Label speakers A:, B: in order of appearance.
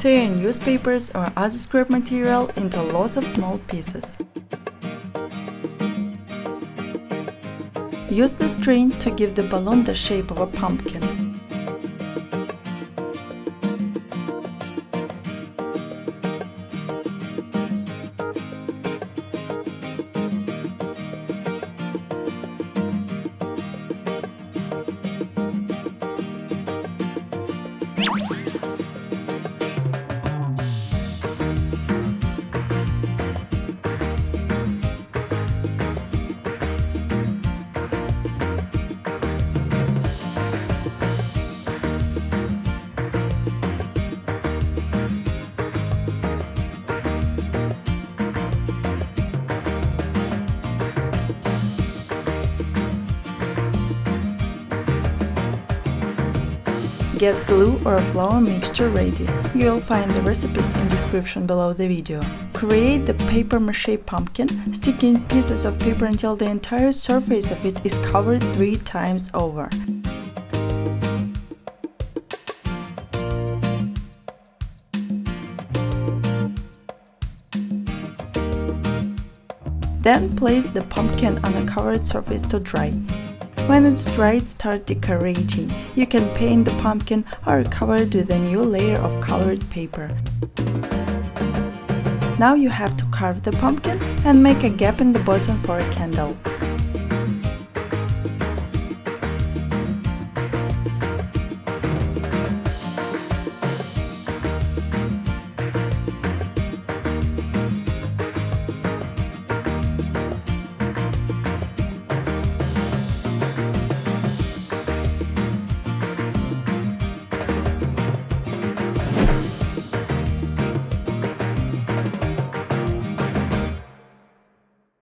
A: Tear newspapers or other scrap material into lots of small pieces. Use the string to give the balloon the shape of a pumpkin. Get glue or a flour mixture ready. You'll find the recipes in description below the video. Create the paper mache pumpkin, sticking pieces of paper until the entire surface of it is covered 3 times over. Then place the pumpkin on a covered surface to dry. When it's dried, start decorating. You can paint the pumpkin or cover it with a new layer of colored paper. Now you have to carve the pumpkin and make a gap in the bottom for a candle.